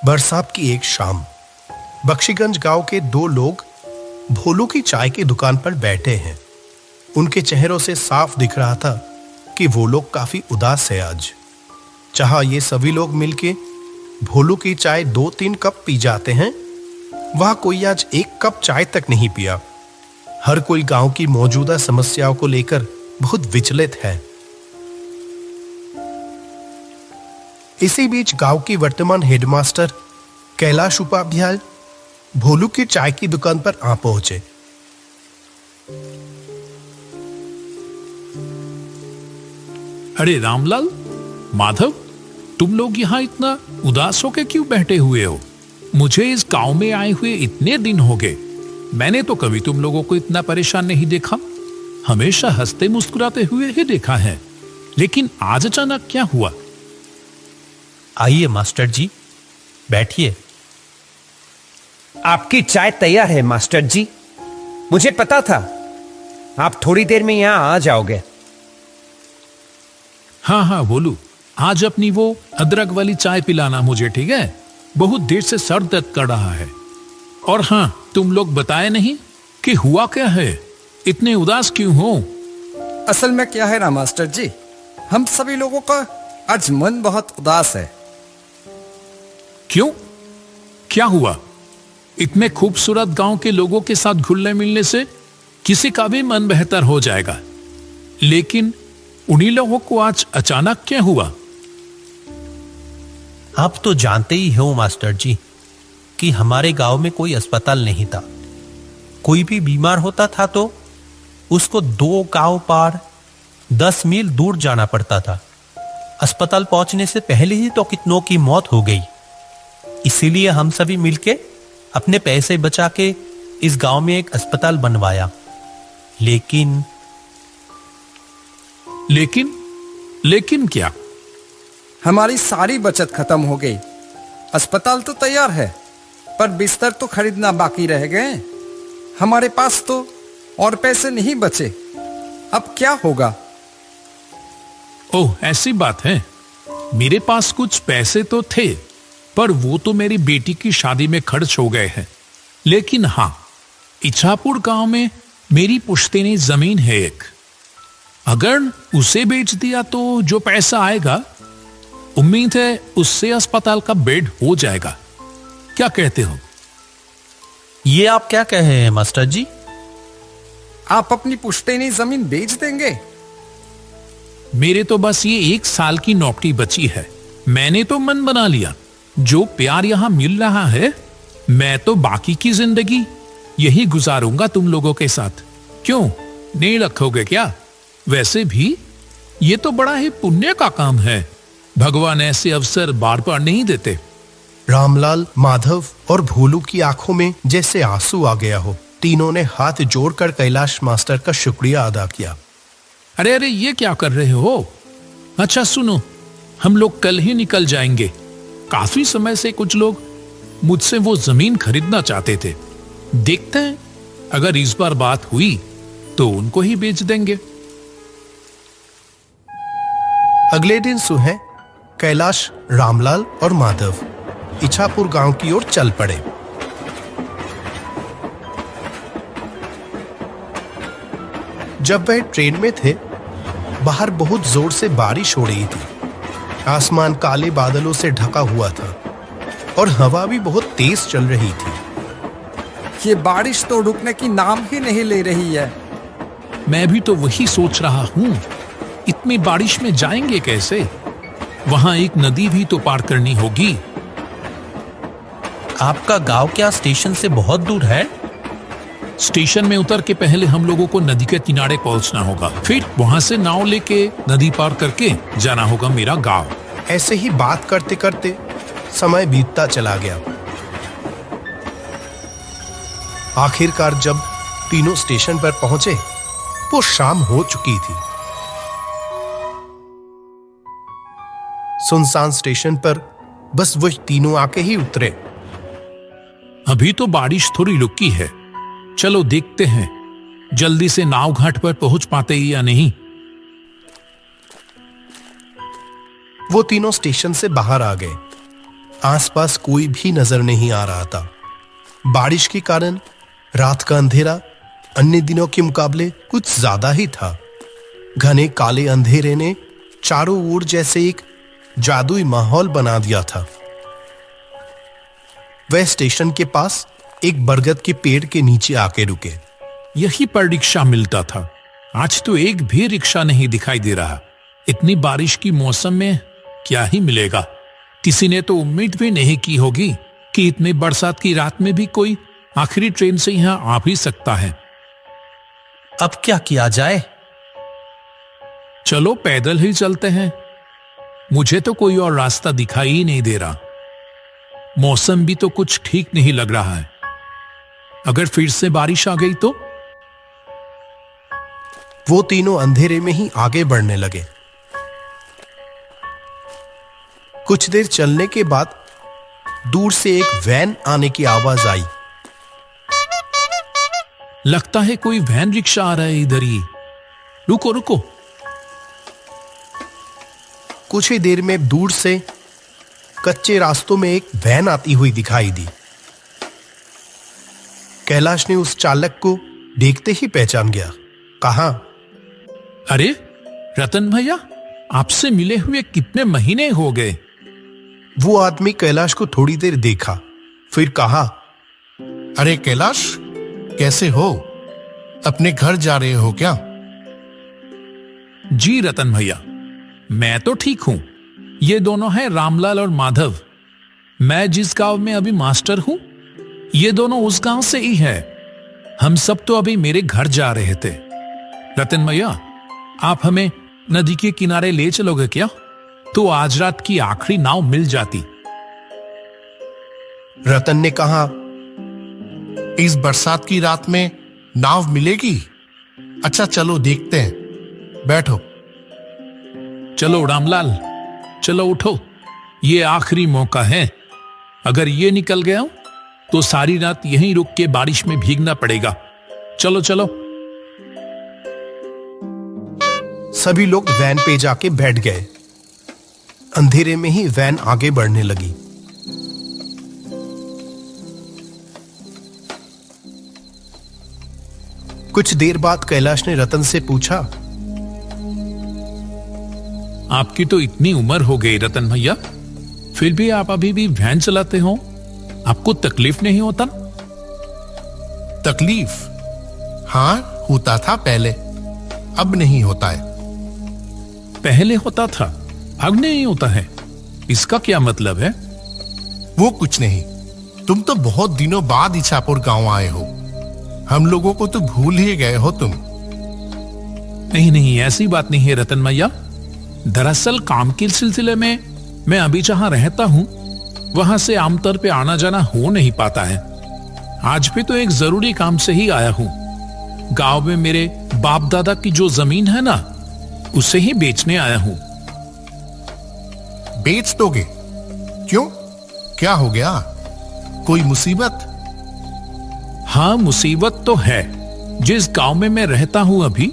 बरसात की एक शाम बख्शीगंज गांव के दो लोग भोलू की चाय की दुकान पर बैठे हैं। उनके चेहरों से साफ दिख रहा था कि वो लोग काफी उदास है आज। जहां ये सभी लोग मिलके भोलू की चाय 2-3 कप पी जाते हैं, वहां कोई आज 1 कप चाय तक नहीं पिया। हर कोई गांव की मौजूदा समस्याओं को लेकर बहुत विचलित है। इसी बीच गांव की वर्तमान हेडमास्टर कैलाश उपाध्याय भोलू की चाय की दुकान पर आ पहुंचे। अरे रामलाल, माधव, तुम लोग यहाँ इतना उदास होकर क्यों बैठे हुए हो? मुझे इस गांव में आए हुए इतने दिन हो गए, मैंने तो कभी तुम लोगों को इतना परेशान नहीं देखा। हमेशा हंसते मुस्कुराते हुए ही देखा है, लेकिन आज अचानक क्या हुआ? आइए मास्टर जी, बैठिए। आपकी चाय तैयार है मास्टर जी। मुझे पता था आप थोड़ी देर में यहां आ जाओगे। हाँ हाँ बोलू, आज अपनी वो अदरक वाली चाय पिलाना मुझे, ठीक है? बहुत देर से सर दर्द कर रहा है। और हाँ, तुम लोग बताए नहीं कि हुआ क्या है, इतने उदास क्यों हो? असल में क्या है ना मास्टर जी, हम सभी लोगों का आज मन बहुत उदास है। क्यों? क्या हुआ? इतने खूबसूरत गांव के लोगों के साथ घुलने मिलने से किसी का भी मन बेहतर हो जाएगा, लेकिन उन्हीं लोगों को आज अचानक क्या हुआ? आप तो जानते ही हो मास्टर जी कि हमारे गांव में कोई अस्पताल नहीं था। कोई भी बीमार होता था तो उसको 2 गांव पार 10 मील दूर जाना पड़ता था। अस्पताल पहुंचने से पहले ही तो कितनों की मौत हो गई। इसीलिए हम सभी मिलके अपने पैसे बचा के इस गांव में एक अस्पताल बनवाया। लेकिन क्या? हमारी सारी बचत खत्म हो गई। अस्पताल तो तैयार है, पर बिस्तर तो खरीदना बाकी रह गए। हमारे पास तो और पैसे नहीं बचे। अब क्या होगा? ओह, ऐसी बात है। मेरे पास कुछ पैसे तो थे, पर वो तो मेरी बेटी की शादी में खर्च हो गए हैं। लेकिन हाँ, इच्छापुर गांव में मेरी पुश्तैनी जमीन है एक। अगर उसे बेच दिया तो जो पैसा आएगा, उम्मीद है उससे अस्पताल का बेड हो जाएगा। क्या कहते हो? ये आप क्या कह रहे हैं मास्टर जी? आप अपनी पुश्तैनी जमीन बेच देंगे? मेरे तो बस ये 1 साल की नौकरी बची है। मैंने तो मन बना लिया, जो प्यार यहां मिल रहा है, मैं तो बाकी की जिंदगी यही गुजारूंगा तुम लोगों के साथ। क्यों, नहीं रखोगे क्या? वैसे भी ये तो बड़ा ही पुण्य का काम है। भगवान ऐसे अवसर बार बार नहीं देते। रामलाल, माधव और भोलू की आंखों में जैसे आंसू आ गया हो। तीनों ने हाथ जोड़कर कैलाश मास्टर का शुक्रिया अदा किया। अरे अरे, ये क्या कर रहे हो? अच्छा सुनो, हम लोग कल ही निकल जाएंगे। काफी समय से कुछ लोग मुझसे वो जमीन खरीदना चाहते थे। देखते हैं, अगर इस बार बात हुई तो उनको ही बेच देंगे। अगले दिन सुबह कैलाश, रामलाल और माधव इच्छापुर गांव की ओर चल पड़े। जब वह ट्रेन में थे, बाहर बहुत जोर से बारिश हो रही थी। आसमान काले बादलों से ढका हुआ था और हवा भी बहुत तेज चल रही थी। ये बारिश तो रुकने की नाम ही नहीं ले रही है। मैं भी तो वही सोच रहा हूं, इतनी बारिश में जाएंगे कैसे? वहां एक नदी भी तो पार करनी होगी। आपका गांव क्या स्टेशन से बहुत दूर है? स्टेशन में उतर के पहले हम लोगों को नदी के किनारे पहुंचना होगा, फिर वहां से नाव लेके नदी पार करके जाना होगा मेरा गांव। ऐसे ही बात करते करते समय बीतता चला गया। आखिरकार जब तीनों स्टेशन पर पहुंचे, वो शाम हो चुकी थी। सुनसान स्टेशन पर बस वो तीनों आके ही उतरे। अभी तो बारिश थोड़ी रुकी है, चलो देखते हैं जल्दी से नाव घाट पर पहुंच पाते ही या नहीं। वो तीनों स्टेशन से बाहर आ गए। आसपास कोई भी नजर नहीं आ रहा था। बारिश के कारण रात का अंधेरा अन्य दिनों के मुकाबले कुछ ज्यादा ही था। घने काले अंधेरे ने चारों ओर जैसे एक जादुई माहौल बना दिया था। वह स्टेशन के पास एक बरगद के पेड़ के नीचे आके रुके। यहीं पर रिक्शा मिलता था। आज तो एक भी रिक्शा नहीं दिखाई दे रहा। इतनी बारिश की मौसम में क्या ही मिलेगा। किसी ने तो उम्मीद भी नहीं की होगी कि इतनी बरसात की रात में भी कोई आखिरी ट्रेन से यहां आ भी सकता है। अब क्या किया जाए? चलो पैदल ही चलते हैं। मुझे तो कोई और रास्ता दिखाई ही नहीं दे रहा। मौसम भी तो कुछ ठीक नहीं लग रहा है। अगर फिर से बारिश आ गई तो? वो तीनों अंधेरे में ही आगे बढ़ने लगे। कुछ देर चलने के बाद दूर से एक वैन आने की आवाज आई। लगता है कोई वैन रिक्शा आ रहा है इधर ही। रुको रुको। कुछ ही देर में दूर से कच्चे रास्तों में एक वैन आती हुई दिखाई दी। कैलाश ने उस चालक को देखते ही पहचान गया। कहा, अरे रतन भैया, आपसे मिले हुए कितने महीने हो गए। वो आदमी कैलाश को थोड़ी देर देखा, फिर कहा, अरे कैलाश, कैसे हो? अपने घर जा रहे हो क्या? जी रतन भैया, मैं तो ठीक हूं। ये दोनों हैं रामलाल और माधव। मैं जिस गांव में अभी मास्टर हूं, ये दोनों उस गांव से ही है। हम सब तो अभी मेरे घर जा रहे थे। रतन भैया, आप हमें नदी के किनारे ले चलोगे क्या? तो आज रात की आखिरी नाव मिल जाती। रतन ने कहा, इस बरसात की रात में नाव मिलेगी? अच्छा चलो देखते हैं, बैठो। चलो रामलाल, चलो उठो। ये आखिरी मौका है। अगर ये निकल गया तो सारी रात यहीं रुक के बारिश में भीगना पड़ेगा। चलो चलो। सभी लोग वैन पे जाके बैठ गए। अंधेरे में ही वैन आगे बढ़ने लगी। कुछ देर बाद कैलाश ने रतन से पूछा, आपकी तो इतनी उम्र हो गई रतन भैया, फिर भी आप अभी भी वैन चलाते हो? आपको तकलीफ नहीं होता? तकलीफ? हाँ, होता था पहले, अब नहीं होता है। पहले होता था, अब नहीं होता है। इसका क्या मतलब है? वो कुछ नहीं। तुम तो बहुत दिनों बाद इछापुर गांव आए हो। हम लोगों को तो भूल ही गए हो तुम। नहीं नहीं, ऐसी बात नहीं है रतन भैया। दरअसल काम के सिलसिले में मैं अभी जहां रहता हूं, वहां से आमतौर पे आना जाना हो नहीं पाता है। आज भी तो एक जरूरी काम से ही आया हूं। गांव में मेरे बाप दादा की जो जमीन है ना, उसे ही बेचने आया हूं। बेच दोगे? क्यों, क्या हो गया? कोई मुसीबत? हाँ, मुसीबत तो है। जिस गांव में मैं रहता हूं अभी,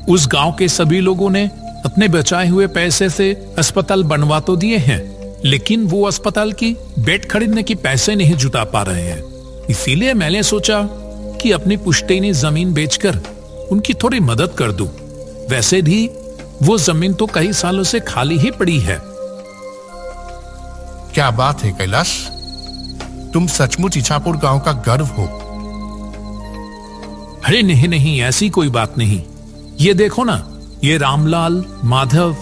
उस गांव के सभी लोगों ने अपने बचाए हुए पैसे से अस्पताल बनवा तो दिए हैं, लेकिन वो अस्पताल की बेड खरीदने की पैसे नहीं जुटा पा रहे हैं। इसीलिए मैंने सोचा कि अपनी पुश्तैनी जमीन बेचकर उनकी थोड़ी मदद कर दूं। वैसे भी वो जमीन तो कई सालों से खाली ही पड़ी है। क्या बात है कैलाश, तुम सचमुच इछापुर गांव का गर्व हो। अरे नहीं नहीं, ऐसी कोई बात नहीं। ये देखो ना, ये रामलाल, माधव,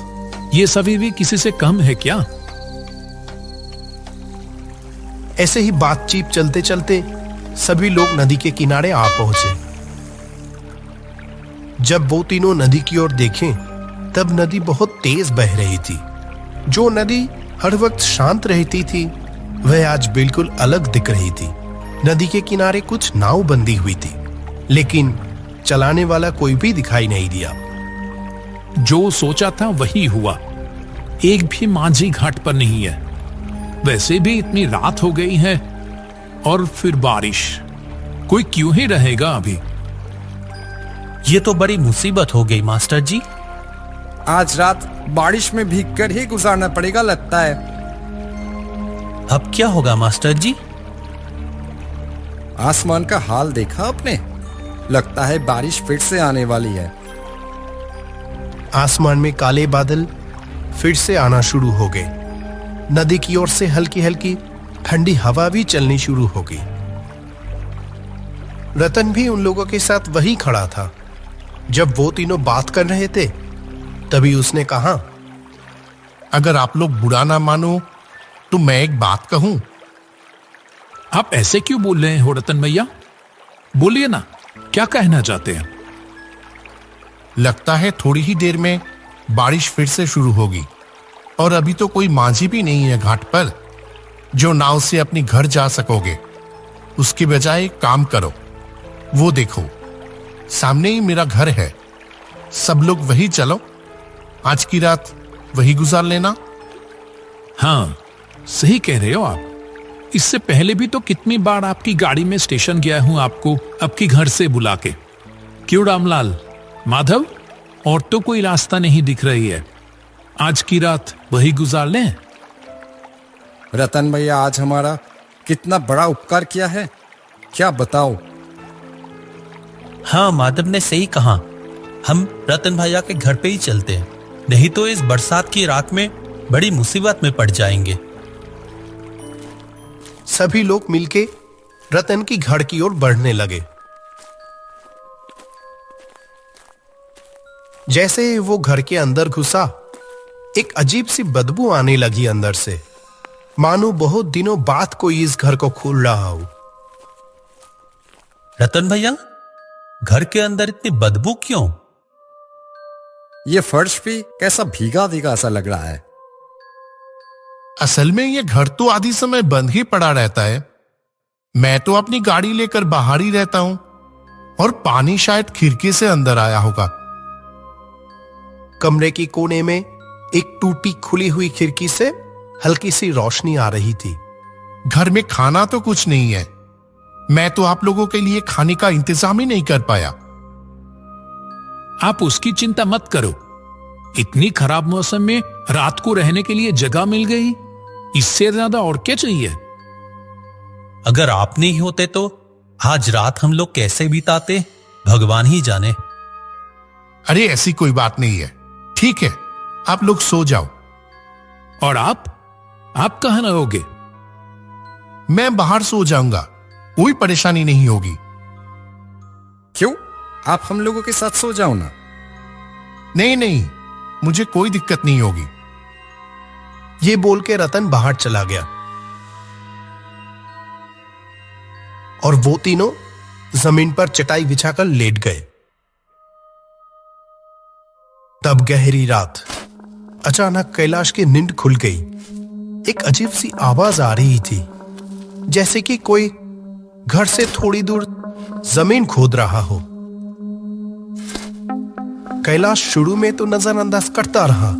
ये सभी भी किसी से कम है क्या? ऐसे ही बातचीत चलते चलते सभी लोग नदी के किनारे आ पहुंचे। जब वो तीनों नदी की ओर देखें, तब नदी बहुत तेज बह रही थी। जो नदी हर वक्त शांत रहती थी, वह आज बिल्कुल अलग दिख रही थी। नदी के किनारे कुछ नाव बंधी हुई थी, लेकिन चलाने वाला कोई भी दिखाई नहीं दिया। जो सोचा था वही हुआ। एक भी माझी घाट पर नहीं है। वैसे भी इतनी रात हो गई है और फिर बारिश। कोई क्यों ही रहेगा अभी? ये तो बड़ी मुसीबत हो गई मास्टर जी। आज रात बारिश में भीगकर ही गुजारना पड़ेगा लगता है। अब क्या होगा मास्टर जी? आसमान का हाल देखा आपने? लगता है बारिश फिर से आने वाली है। आसमान में काले बादल फिर से आना शुरू हो गए। नदी की ओर से हल्की हल्की ठंडी हवा भी चलनी शुरू हो गई। रतन भी उन लोगों के साथ वहीं खड़ा था। जब वो तीनों बात कर रहे थे तभी उसने कहा, अगर आप लोग बुरा ना मानो तो मैं एक बात कहूं। आप ऐसे क्यों बोल रहे हो रतन भैया? बोलिए ना, क्या कहना चाहते हैं? लगता है थोड़ी ही देर में बारिश फिर से शुरू होगी और अभी तो कोई माझी भी नहीं है घाट पर जो नाव से अपनी घर जा सकोगे। उसके बजाय एक काम करो, वो देखो सामने ही मेरा घर है। सब लोग वही चलो, आज की रात वही गुजार लेना। हाँ, सही कह रहे हो आप। इससे पहले भी तो कितनी बार आपकी गाड़ी में स्टेशन गया हूं आपको आपकी घर से बुला के। क्यों रामलाल, माधव, और तो कोई रास्ता नहीं दिख रही है। आज की रात वही गुजार लें। रतन भैया आज हमारा कितना बड़ा उपकार किया है, क्या बताओ। हाँ, माधव ने सही कहा। हम रतन भैया के घर पे ही चलते हैं, नहीं तो इस बरसात की रात में बड़ी मुसीबत में पड़ जाएंगे। सभी लोग मिलके रतन की घर की ओर बढ़ने लगे। जैसे वो घर के अंदर घुसा, एक अजीब सी बदबू आने लगी अंदर से, मानो बहुत दिनों बाद कोई इस घर को खोल रहा हो। रतन भैया, घर के अंदर इतनी बदबू क्यों? ये फर्श भी कैसा भीगा भीगा सा लग रहा है। असल में ये घर तो आधी समय बंद ही पड़ा रहता है। मैं तो अपनी गाड़ी लेकर बाहर ही रहता हूं और पानी शायद खिड़की से अंदर आया होगा। कमरे की कोने में एक टूटी खुली हुई खिड़की से हल्की सी रोशनी आ रही थी। घर में खाना तो कुछ नहीं है। मैं तो आप लोगों के लिए खाने का इंतजाम ही नहीं कर पाया। आप उसकी चिंता मत करो। इतनी खराब मौसम में रात को रहने के लिए जगह मिल गई, इससे ज्यादा और क्या चाहिए। अगर आप नहीं होते तो आज रात हम लोग कैसे बिताते, भगवान ही जाने। अरे ऐसी कोई बात नहीं है। ठीक है, आप लोग सो जाओ। और आप कहां रहोगे? मैं बाहर सो जाऊंगा, कोई परेशानी नहीं होगी। क्यों, आप हम लोगों के साथ सो जाओ ना। नहीं नहीं, मुझे कोई दिक्कत नहीं होगी। ये बोल के रतन बाहर चला गया और वो तीनों जमीन पर चटाई बिछाकर लेट गए। तब गहरी रात, अचानक कैलाश की नींद खुल गई। एक अजीब सी आवाज आ रही थी, जैसे कि कोई घर से थोड़ी दूर जमीन खोद रहा हो। कैलाश शुरू में तो नजरअंदाज करता रहा,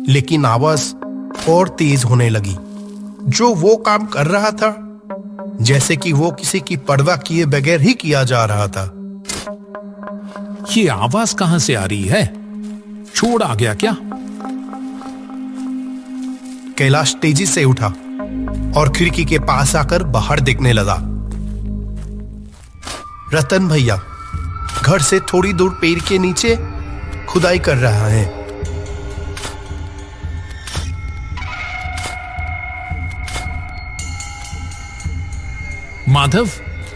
लेकिन आवाज और तेज होने लगी। जो वो काम कर रहा था, जैसे कि वो किसी की परवाह किए बगैर ही किया जा रहा था। ये आवाज कहां से आ रही है? चोर आ गया क्या? कैलाश तेजी से उठा और खिड़की के पास आकर बाहर देखने लगा। रतन भैया घर से थोड़ी दूर पेड़ के नीचे खुदाई कर रहा है। माधव,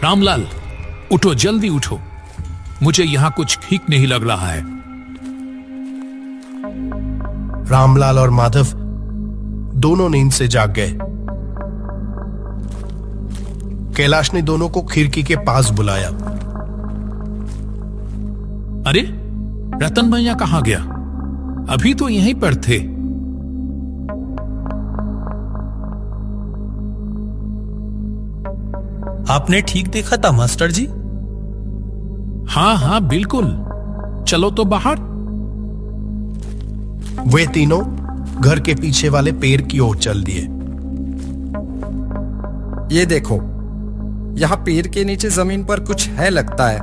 रामलाल, उठो, जल्दी उठो। मुझे यहां कुछ ठीक नहीं लग रहा है। रामलाल और माधव दोनों नींद से जाग गए। कैलाश ने दोनों को खिड़की के पास बुलाया। अरे, रतन भैया कहां गया? अभी तो यहीं पर थे। आपने ठीक देखा था मास्टर जी? हाँ हाँ बिल्कुल। चलो तो बाहर। वे तीनों घर के पीछे वाले पेड़ की ओर चल दिए। ये देखो, यहाँ पेड़ के नीचे जमीन पर कुछ है लगता है।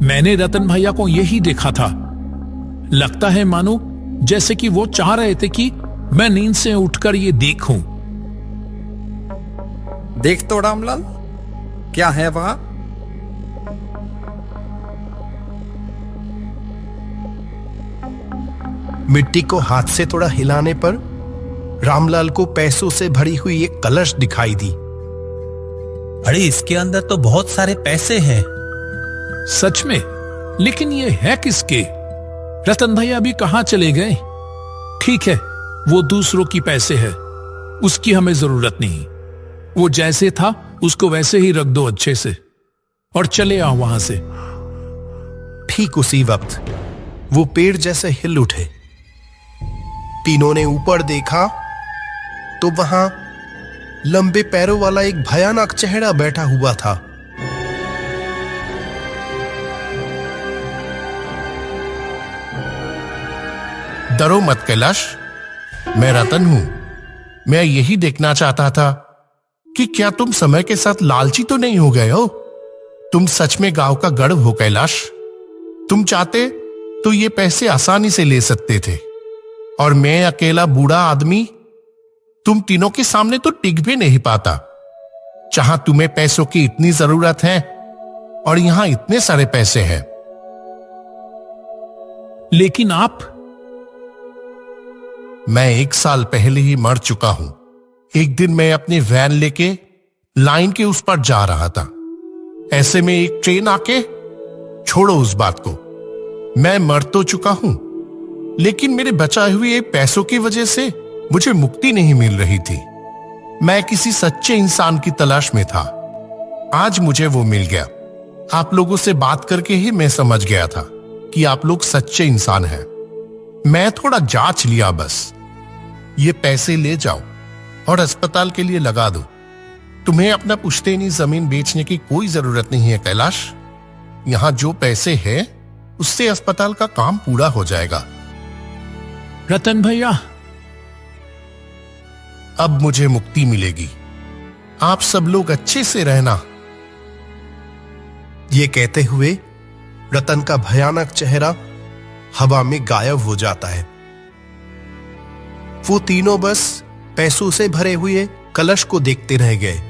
मैंने रतन भैया को यही देखा था। लगता है मानो जैसे कि वो चाह रहे थे कि मैं नींद से उठकर ये देखूं। देख तो रामलाल, क्या है वहां? मिट्टी को हाथ से थोड़ा हिलाने पर रामलाल को पैसों से भरी हुई एक कलश दिखाई दी। अरे इसके अंदर तो बहुत सारे पैसे हैं। सच में? लेकिन ये है किसके? रतन भैया भी कहां चले गए? ठीक है, वो दूसरों की पैसे है, उसकी हमें जरूरत नहीं। वो जैसे था उसको वैसे ही रख दो अच्छे से और चले आओ वहां से। ठीक उसी वक्त वो पेड़ जैसे हिल उठे। तीनों ने ऊपर देखा तो वहां लंबे पैरों वाला एक भयानक चेहरा बैठा हुआ था। डरो मत कैलाश, मैं रतन हूं। मैं यही देखना चाहता था कि क्या तुम समय के साथ लालची तो नहीं हो गए हो। तुम सच में गांव का गढ़ हो कैलाश। तुम चाहते तो ये पैसे आसानी से ले सकते थे, और मैं अकेला बूढ़ा आदमी तुम तीनों के सामने तो टिक भी नहीं पाता। जहां तुम्हें पैसों की इतनी जरूरत है और यहां इतने सारे पैसे हैं। लेकिन आप? मैं 1 साल पहले ही मर चुका हूं। एक दिन मैं अपनी वैन लेके लाइन के उस पर जा रहा था। ऐसे में एक ट्रेन आके, छोड़ो उस बात को, मैं मर तो चुका हूं, लेकिन मेरे बचाए हुए पैसों की वजह से मुझे मुक्ति नहीं मिल रही थी। मैं किसी सच्चे इंसान की तलाश में था। आज मुझे वो मिल गया। आप लोगों से बात करके ही मैं समझ गया था कि आप लोग सच्चे इंसान हैं। मैं थोड़ा जांच लिया बस। ये पैसे ले जाओ और अस्पताल के लिए लगा दो। तुम्हें अपना पुश्तैनी जमीन बेचने की कोई जरूरत नहीं है कैलाश। यहां जो पैसे हैं उससे अस्पताल का काम पूरा हो जाएगा। रतन भैया, अब मुझे मुक्ति मिलेगी। आप सब लोग अच्छे से रहना। ये कहते हुए रतन का भयानक चेहरा हवा में गायब हो जाता है। वो तीनों बस पैसों से भरे हुए कलश को देखते रह गए।